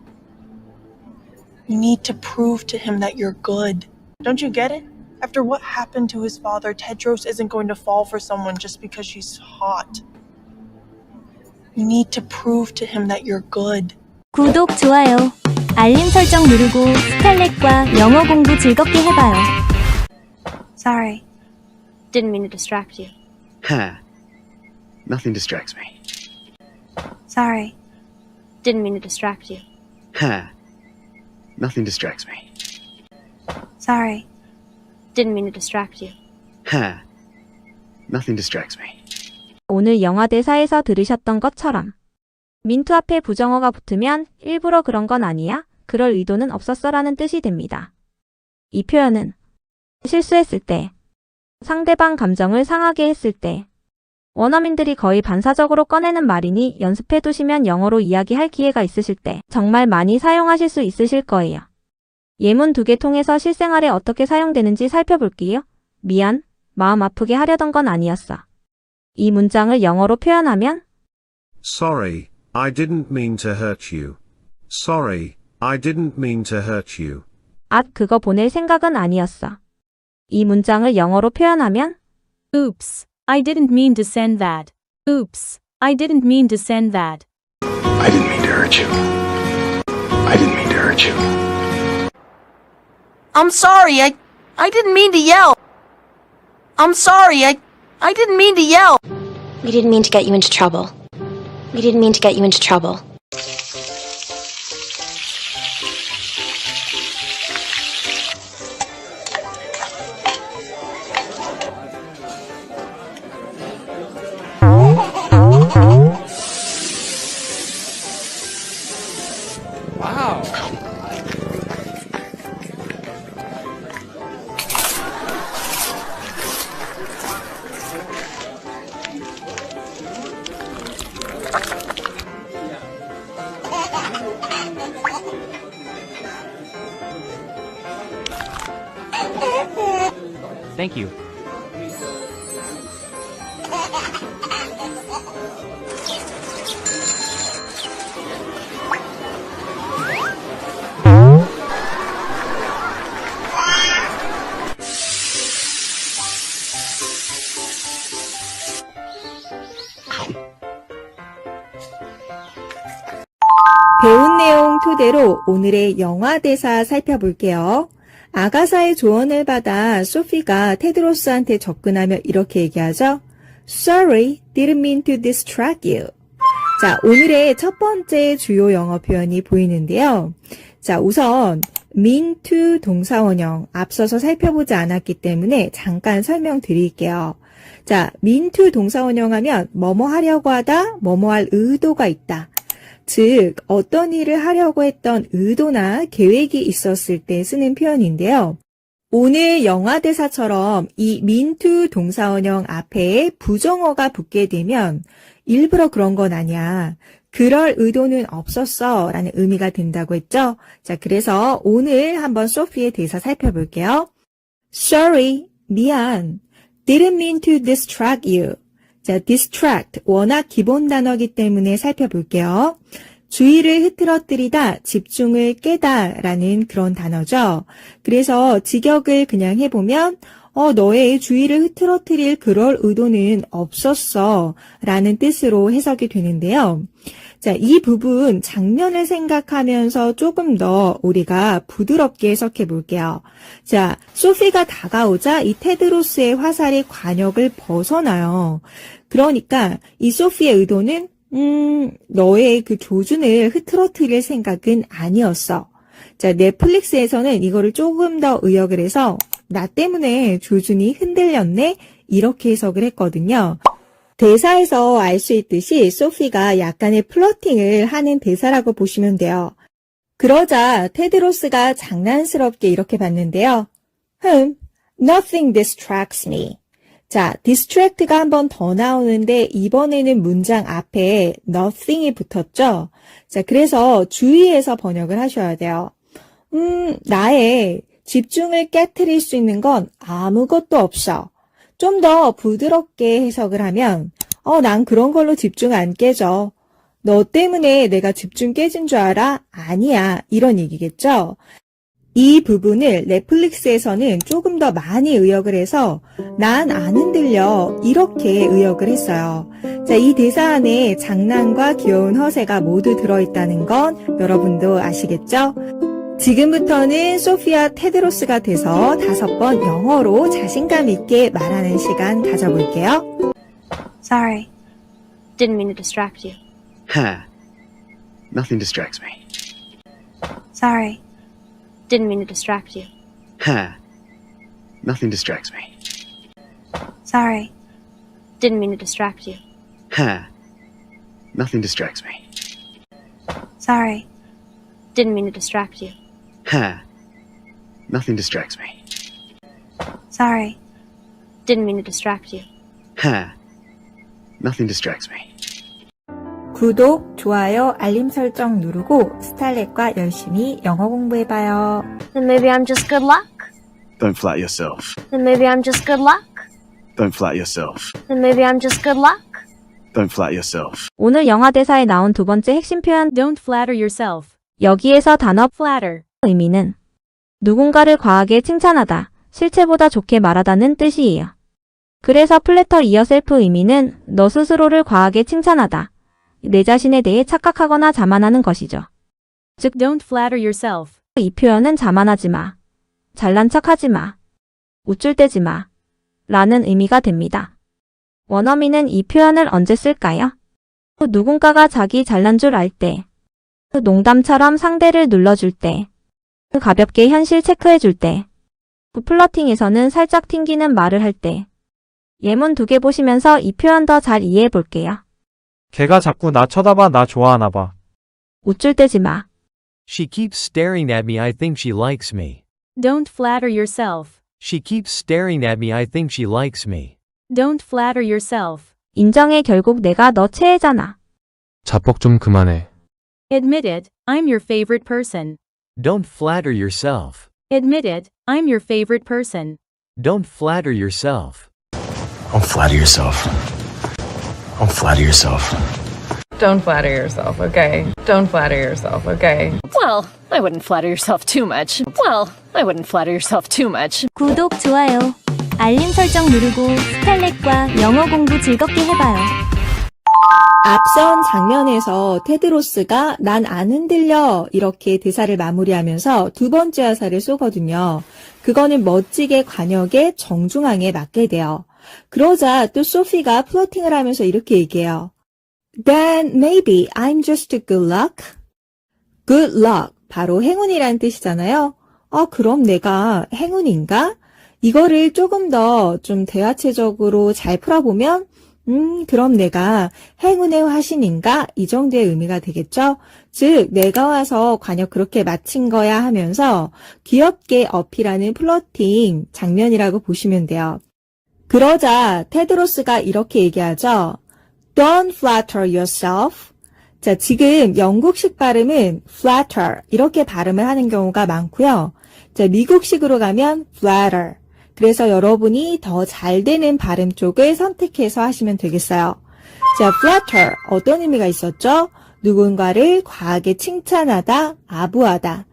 You need to prove to him that you're good. Don't you get it? After what happened to his father, Tedros isn't going to fall for someone just because she's hot. You need to prove to him that you're good. 구독, 좋아요, 알림 설정 누르고 스칼렛과 영어 공부 즐겁게 해봐요. Sorry. Didn't mean to distract you. Ha. Nothing distracts me. Sorry. Didn't mean to distract you. Ha. Nothing distracts me. Sorry. Didn't mean to distract you. Ha. Nothing distracts me. 오늘 영화 대사에서 들으셨던 것처럼 민투 앞에 부정어가 붙으면 일부러 그런 건 아니야? 그럴 의도는 없었어라는 뜻이 됩니다. 이 표현은 실수했을 때, 상대방 감정을 상하게 했을 때, 원어민들이 거의 반사적으로 꺼내는 말이니 연습해 두시면 영어로 이야기할 기회가 있으실 때 정말 많이 사용하실 수 있으실 거예요. 예문 2개 통해서 실생활에 어떻게 사용되는지 살펴볼게요. 미안, 마음 아프게 하려던 건 아니었어. 이 문장을 영어로 표현하면 Sorry, I didn't mean to hurt you. Sorry, I didn't mean to hurt you. 그거 보낼 생각은 아니었어. 이 문장을 영어로 표현하면 Oops, I didn't mean to send that. Oops, I didn't mean to send that. I didn't mean to hurt you. I didn't mean to hurt you. I'm sorry, I didn't mean to yell. I'm sorry, I didn't mean to yell. We didn't mean to get you into trouble. We didn't mean to get you into trouble. Thank you. 배운 내용 토대로 오늘의 영화 대사 살펴볼게요. 아가사의 조언을 받아 소피가 테드로스한테 접근하며 이렇게 얘기하죠. Sorry, didn't mean to distract you. 자, 오늘의 첫 번째 주요 영어 표현이 보이는데요. 자, 우선 mean to 동사원형 앞서서 살펴보지 않았기 때문에 잠깐 설명드릴게요. 자, mean to 동사원형 하면 뭐뭐 하려고 하다, 뭐뭐 할 의도가 있다. 즉, 어떤 일을 하려고 했던 의도나 계획이 있었을 때 쓰는 표현인데요. 오늘 영화 대사처럼 이 mean to 동사원형 앞에 부정어가 붙게 되면 일부러 그런 건 아니야. 그럴 의도는 없었어 라는 의미가 된다고 했죠. 자, 그래서 오늘 한번 소피의 대사 살펴볼게요. Sorry, 미안. Didn't mean to distract you. 자, distract, 워낙 기본 단어이기 때문에 살펴볼게요. 주의를 흐트러뜨리다, 집중을 깨다 라는 그런 단어죠. 그래서 직역을 그냥 해보면 너의 주의를 흐트러뜨릴 그럴 의도는 없었어 라는 뜻으로 해석이 되는데요. 자, 이 부분 장면을 생각하면서 조금 더 우리가 부드럽게 해석해 볼게요. 자, 소피가 다가오자 이 테드로스의 화살이 관역을 벗어나요. 그러니까 이 소피의 의도는 너의 그 조준을 흐트러뜨릴 생각은 아니었어. 자, 넷플릭스에서는 이거를 조금 더 의역을 해서 나 때문에 조준이 흔들렸네 이렇게 해석을 했거든요. 대사에서 알 수 있듯이 소피가 약간의 플러팅을 하는 대사라고 보시면 돼요. 그러자 테드로스가 장난스럽게 이렇게 봤는데요. Nothing distracts me. 자, distract가 한 번 더 나오는데 이번에는 문장 앞에 nothing이 붙었죠. 자, 그래서 주의해서 번역을 하셔야 돼요. 나의 집중을 깨트릴 수 있는 건 아무것도 없어. 좀 더 부드럽게 해석을 하면 난 그런 걸로 집중 안 깨져. 너 때문에 내가 집중 깨진 줄 알아? 아니야. 이런 얘기겠죠. 이 부분을 넷플릭스에서는 조금 더 많이 의역을 해서 난 안 흔들려 이렇게 의역을 했어요. 자, 이 대사 안에 장난과 귀여운 허세가 모두 들어있다는 건 여러분도 아시겠죠? 지금부터는 소피와 테드로스가 돼서 5번 영어로 자신감 있게 말하는 시간 가져볼게요. Sorry. Didn't mean to distract you. Nothing distracts me. Sorry. Didn't mean to distract you. Nothing distracts me. Sorry. Didn't mean to distract you. Nothing distracts me. Sorry. Didn't mean to distract you. Nothing distracts me. Sorry. Didn't mean to distract you. Nothing distracts me. 구독, 좋아요, 알림 설정 누르고 스탈렛과 열심히 영어 공부해봐요. Then maybe I'm just good luck. Don't flatter yourself. Then maybe I'm just good luck. Don't flatter yourself. Then maybe I'm just good luck. Don't flatter yourself. 오늘 영화 대사에 나온 두 번째 핵심 표현 Don't flatter yourself. 여기에서 단어 flatter, 의미는 누군가를 과하게 칭찬하다, 실체보다 좋게 말하다는 뜻이에요. 그래서 flatter yourself 의미는 너 스스로를 과하게 칭찬하다, 내 자신에 대해 착각하거나 자만하는 것이죠. 즉, don't flatter yourself. 이 표현은 자만하지 마, 잘난 척하지 마, 우쭐대지 마 라는 의미가 됩니다. 원어민은 이 표현을 언제 쓸까요? 누군가가 자기 잘난 줄 알 때, 농담처럼 상대를 눌러줄 때, 가볍게 현실 체크해줄 때, 플러팅에서는 살짝 튕기는 말을 할 때. 예문 2개 보시면서 이 표현 더 잘 이해해 볼게요. 걔가 자꾸 나 쳐다봐. 나 좋아하나 봐. 우쭐대지 마. She keeps staring at me. I think she likes me. Don't flatter yourself. She keeps staring at me. I think she likes me. Don't flatter yourself. 인정해. 결국 내가 너 최애잖아. 자뻑 좀 그만해. Admit it, I'm your favorite person. Don't flatter yourself. Admit it, I'm your favorite person. Don't flatter yourself. Don't flatter yourself. Don't flatter yourself. Don't flatter yourself, okay? Don't flatter yourself, okay? Well, I wouldn't flatter yourself too much. Well, I wouldn't flatter yourself too much. 구독, 좋아요, 알림 설정 누르고 스칼렛과 영어 공부 즐겁게 해봐요. 앞선 장면에서 테드로스가 난 안 흔들려 이렇게 대사를 마무리하면서 두 번째 화살을 쏘거든요. 그거는 멋지게 관역의 정중앙에 맞게 돼요. 그러자 또 소피가 플러팅을 하면서 이렇게 얘기해요. Then maybe I'm just good luck. Good luck, 바로 행운이란 뜻이잖아요. 그럼 내가 행운인가? 이거를 조금 더 좀 대화체적으로 잘 풀어보면 그럼 내가 행운의 화신인가? 이 정도의 의미가 되겠죠? 즉, 내가 와서 관역 그렇게 마친 거야 하면서 귀엽게 어필하는 플러팅 장면이라고 보시면 돼요. 그러자 테드로스가 이렇게 얘기하죠. Don't flatter yourself. 자, 지금 영국식 발음은 flatter 이렇게 발음을 하는 경우가 많고요. 자, 미국식으로 가면 flatter. 그래서 여러분이 더 잘 되는 발음 쪽을 선택해서 하시면 되겠어요. 자, flatter 어떤 의미가 있었죠? 누군가를 과하게 칭찬하다, 아부하다.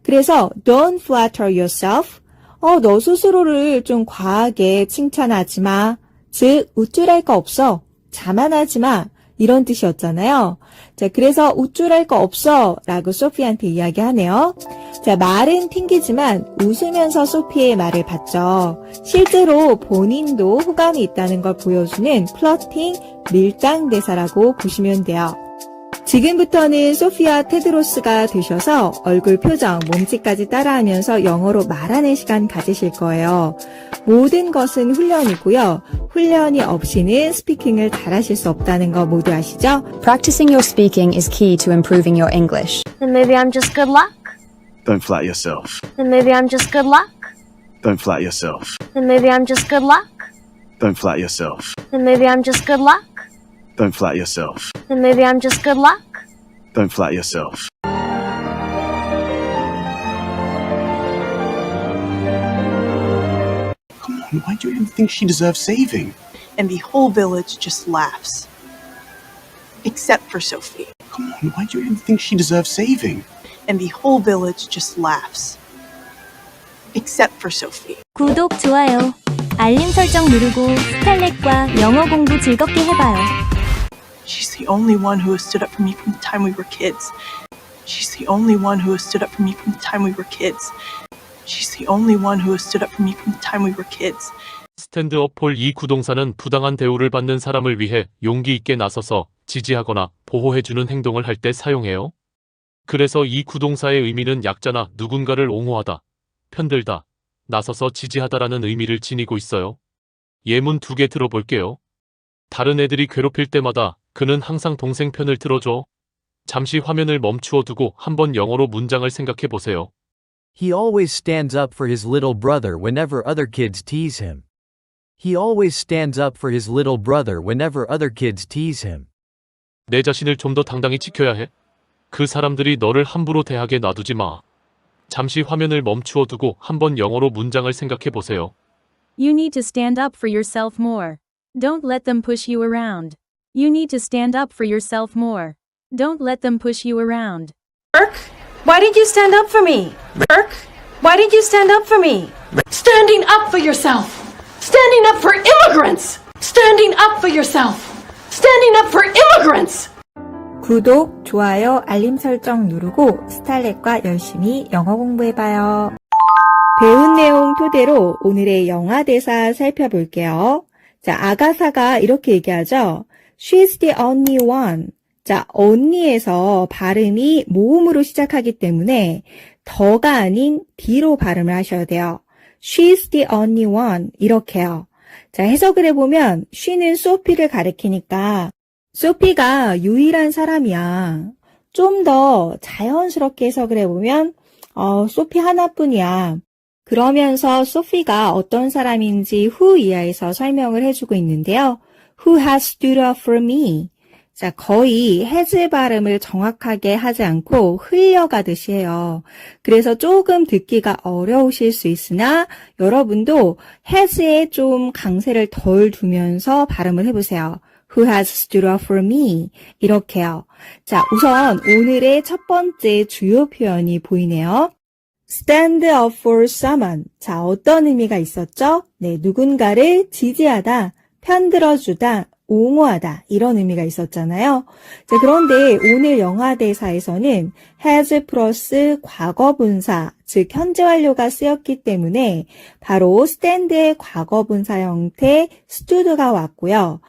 그래서 don't flatter yourself. 너 스스로를 좀 과하게 칭찬하지 마. 즉, 우쭐할 거 없어. 자만하지 마. 이런 뜻이었잖아요. 자, 그래서 우쭐할 거 없어 라고 소피한테 이야기하네요. 자, 말은 튕기지만 웃으면서 소피의 말을 받죠. 실제로 본인도 호감이 있다는 걸 보여주는 플러팅 밀당 대사라고 보시면 돼요. 지금부터는 소피와 테드로스가 되셔서 얼굴 표정, 몸짓까지 따라하면서 영어로 말하는 시간 가지실 거예요. 모든 것은 훈련이고요. 훈련이 없이는 스피킹을 잘하실 수 없다는 거 모두 아시죠? Practicing your speaking is key to improving your English. Then maybe I'm just good luck. Don't flatter yourself. Then maybe I'm just good luck. Don't flatter yourself. Then maybe I'm just good luck. Don't flatter yourself. Then maybe I'm just good luck. Don't flatter yourself. Then maybe I'm just good luck. Don't flatter yourself. Come on, why do you even think she deserves saving? And the whole village just laughs. Except for Sophie. Come on, why do you even think she deserves saving? And the whole village just laughs. Except for Sophie. 구독, 좋아요, 알림 설정 누르고 스칼렛과 영어 공부 즐겁게 해봐요. She's the only one who has stood up for me from the time we were kids. She's the only one who has stood up for me from the time we were kids. She's the only one who has stood up for me from the time we were kids. 스탠드업 폴 이 구동사는 부당한 대우를 받는 사람을 위해 용기 있게 나서서 지지하거나 보호해주는 행동을 할 때 사용해요. 그래서 이 구동사의 의미는 약자나 누군가를 옹호하다, 편들다, 나서서 지지하다라는 의미를 지니고 있어요. 예문 2개 들어볼게요. 다른 애들이 괴롭힐 때마다 그는 항상 동생 편을 들어줘. 잠시 화면을 멈추어 두고 한번 영어로 문장을 생각해 보세요. He always stands up for his little brother whenever other kids tease him. He always stands up for his little brother whenever other kids tease him. 내 자신을 좀 더 당당히 지켜야 해. 그 사람들이 너를 함부로 대하게 놔두지 마. 잠시 화면을 멈추어 두고 한번 영어로 문장을 생각해 보세요. You need to stand up for yourself more. Don't let them push you around. You need to stand up for yourself more. Don't let them push you around. Why did you stand up for me? Burke? Why did you stand up for me? Standing up for yourself. Standing up for immigrants. Standing up for yourself. Standing up for immigrants. 구독, 좋아요, 알림 설정 누르고 스탈렛과 열심히 영어 공부해봐요. 배운 내용 토대로 오늘의 영화 대사 살펴볼게요. 자, 아가사가 이렇게 얘기하죠. She's the only one. 자, only에서 발음이 모음으로 시작하기 때문에 더가 아닌 D로 발음을 하셔야 돼요. She's the only one. 이렇게요. 자, 해석을 해보면 she는 소피를 가리키니까 소피가 유일한 사람이야. 좀 더 자연스럽게 해석을 해보면 소피 하나뿐이야. 그러면서 소피가 어떤 사람인지 who 이하에서 설명을 해주고 있는데요. Who has stood up for me? 자, 거의 has 발음을 정확하게 하지 않고 흘려가듯이 해요. 그래서 조금 듣기가 어려우실 수 있으나 여러분도 has에 좀 강세를 덜 두면서 발음을 해보세요. Who has stood up for me? 이렇게요. 자, 우선 오늘의 첫 번째 주요 표현이 보이네요. stand up for someone. 자, 어떤 의미가 있었죠? 네, 누군가를 지지하다, 편들어주다, 옹호하다 이런 의미가 있었잖아요. 자, 그런데 오늘 영화 대사에서는 has 플러스 과거 분사, 즉 현재 완료가 쓰였기 때문에 바로 stand의 과거 분사 형태 stood가 왔고요.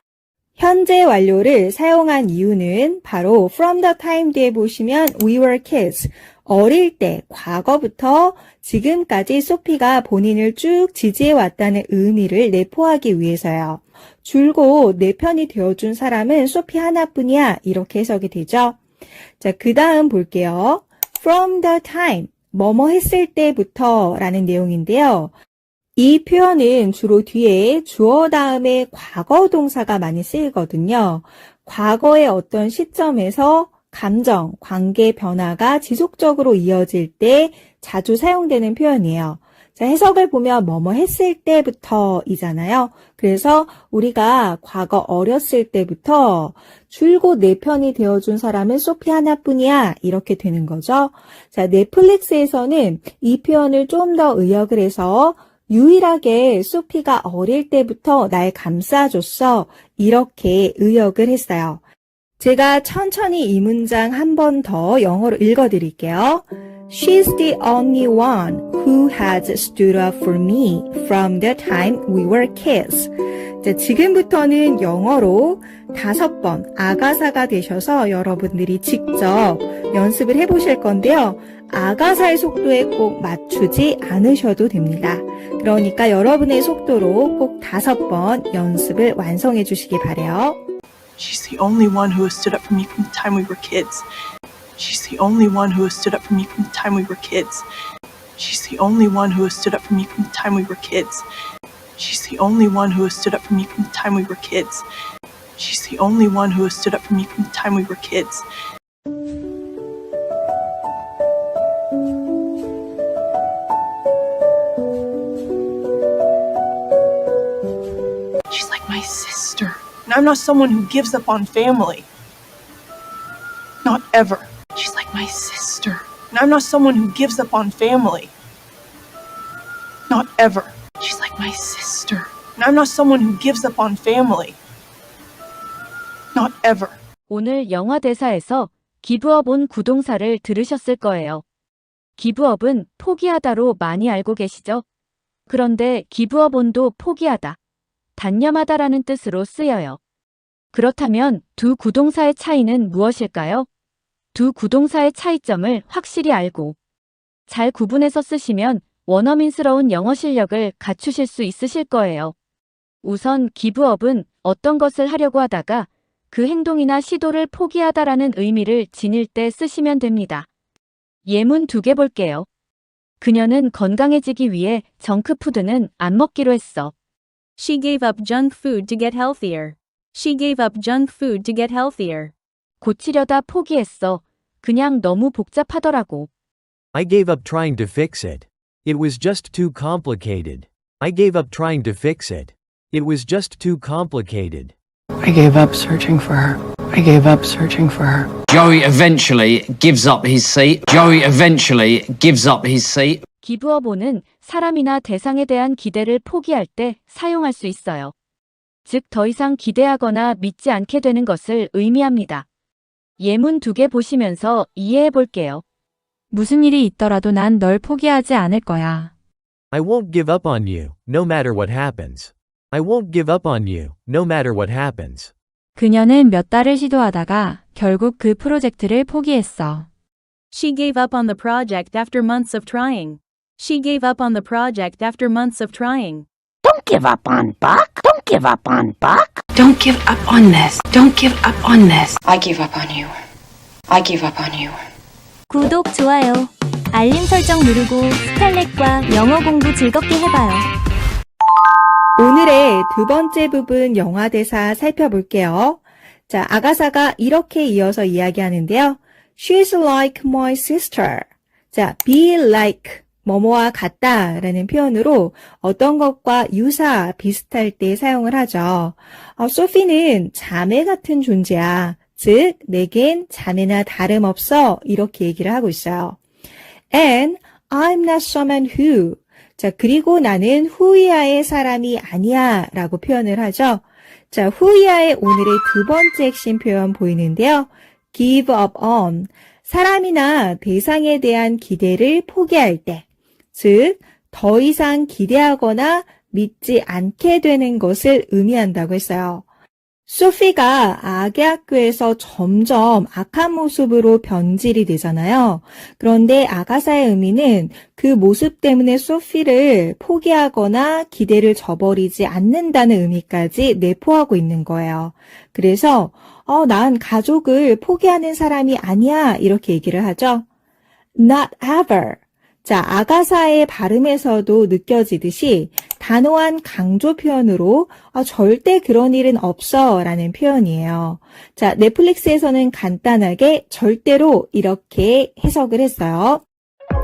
현재 완료를 사용한 이유는 바로 from the time 뒤에 보시면 we were kids. 어릴 때, 과거부터 지금까지 소피가 본인을 쭉 지지해왔다는 의미를 내포하기 위해서요. 줄곧 내 편이 되어준 사람은 소피 하나뿐이야. 이렇게 해석이 되죠. 자, 그 다음 볼게요. From the time, 뭐뭐 했을 때부터 라는 내용인데요. 이 표현은 주로 뒤에 주어 다음에 과거 동사가 많이 쓰이거든요. 과거의 어떤 시점에서 감정, 관계 변화가 지속적으로 이어질 때 자주 사용되는 표현이에요. 자, 해석을 보면 뭐뭐 했을 때부터이잖아요. 그래서 우리가 과거 어렸을 때부터 줄곧 내 편이 되어준 사람은 소피 하나뿐이야. 이렇게 되는 거죠. 자, 넷플릭스에서는 이 표현을 좀 더 의역을 해서 유일하게 소피가 어릴 때부터 날 감싸줬어. 이렇게 의역을 했어요. 제가 천천히 이 문장 한 번 더 영어로 읽어드릴게요. She's the only one who has stood up for me from the time we were kids. 자, 지금부터는 영어로 5번 아가사가 되셔서 여러분들이 직접 연습을 해보실 건데요. 아가사의 속도에 꼭 맞추지 않으셔도 됩니다. 그러니까 여러분의 속도로 꼭 5번 연습을 완성해 주시기 바라요. She's the only one who has stood up for me from the time we were kids. She's the only one who has stood up for me from the time we were kids. She's the only one who has stood up for me from the time we were kids. She's the only one who has stood up for me from the time we were kids. She's the only one who has stood up for me from the time we were kids. She's like my sister. And I'm not someone who gives up on family. Not ever. She's like my sister. And I'm not someone who gives up on family. Not ever. She's like my sister. And I'm not someone who gives up on family. Not ever. 오늘 영화 대사에서 기브업 온 구동사를 들으셨을 거예요. 기브업은 포기하다로 많이 알고 계시죠? 그런데 기브업 온도 포기하다, 단념하다라는 뜻으로 쓰여요. 그렇다면 두 구동사의 차이는 무엇일까요? 두 구동사의 차이점을 확실히 알고 잘 구분해서 쓰시면 원어민스러운 영어 실력을 갖추실 수 있으실 거예요. 우선 기브업은 어떤 것을 하려고 하다가 그 행동이나 시도를 포기하다라는 의미를 지닐 때 쓰시면 됩니다. 예문 2개 볼게요. 그녀는 건강해지기 위해 정크푸드는 안 먹기로 했어. She gave up junk food to get healthier. She gave up junk food to get healthier. 고치려다 포기했어. 그냥 너무 복잡하더라고. I gave up trying to fix it. It was just too complicated. I gave up trying to fix it. It was just too complicated. I gave up searching for her. I gave up searching for her. Joey eventually gives up his seat. Joey eventually gives up his seat. 기브어본은 사람이나 대상에 대한 기대를 포기할 때 사용할 수 있어요. 즉, 더 이상 기대하거나 믿지 않게 되는 것을 의미합니다. 예문 2개 보시면서 이해해 볼게요. 무슨 일이 있더라도 난 널 포기하지 않을 거야. I won't give up on you, no matter what happens. I won't give up on you, no matter what happens. 그녀는 몇 달을 시도하다가 결국 그 프로젝트를 포기했어. She gave up on the project after months of trying. She gave up on the project after months of trying. Don't give up on Buck. Don't give up on Buck. Don't give up on this. Don't give up on this. I give up on you. I give up on you. 구독, 좋아요, 알림 설정 누르고 스칼렛과 영어 공부 즐겁게 해봐요. 오늘의 두 번째 부분 영화 대사 살펴볼게요. 자, 아가사가 이렇게 이어서 이야기하는데요. She's like my sister. 자, be like 뭐뭐와 같다 라는 표현으로 어떤 것과 유사, 비슷할 때 사용을 하죠. 소피는 자매 같은 존재야. 즉, 내겐 자매나 다름없어. 이렇게 얘기를 하고 있어요. And I'm not someone who. 자, 그리고 나는 후이아의 사람이 아니야 라고 표현을 하죠. 자, 후이아의 오늘의 두 번째 핵심 표현 보이는데요. give up on. 사람이나 대상에 대한 기대를 포기할 때. 즉, 더 이상 기대하거나 믿지 않게 되는 것을 의미한다고 했어요. 소피가 아기 학교에서 점점 악한 모습으로 변질이 되잖아요. 그런데 아가사의 의미는 그 모습 때문에 소피를 포기하거나 기대를 저버리지 않는다는 의미까지 내포하고 있는 거예요. 그래서 난 가족을 포기하는 사람이 아니야 이렇게 얘기를 하죠. Not ever. 자, 아가사의 발음에서도 느껴지듯이 단호한 강조 표현으로 절대 그런 일은 없어 라는 표현이에요. 자, 넷플릭스에서는 간단하게 절대로 이렇게 해석을 했어요.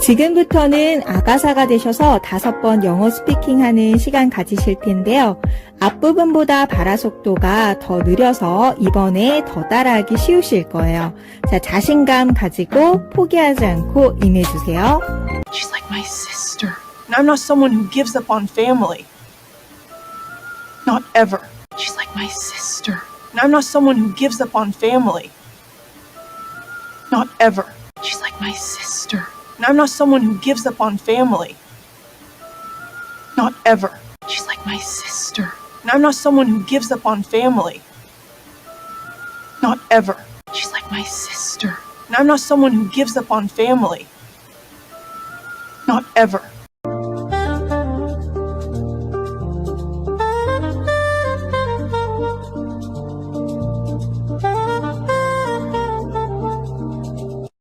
지금부터는 아가사가 되셔서 5번 영어 스피킹하는 시간 가지실 텐데요. 앞부분보다 발화 속도가 더 느려서 이번에 더 따라하기 쉬우실 거예요. 자, 자신감 가지고 포기하지 않고 임해주세요. She's like my sister. And I'm not someone who gives up on family. Not ever. She's like my sister. And I'm not someone who gives up on family. Not ever. She's like my sister. And I'm not someone who gives up on family. Not ever. She's like my sister. And I'm not someone who gives up on family. Not ever. She's like my sister. And I'm not someone who gives up on family. Not ever.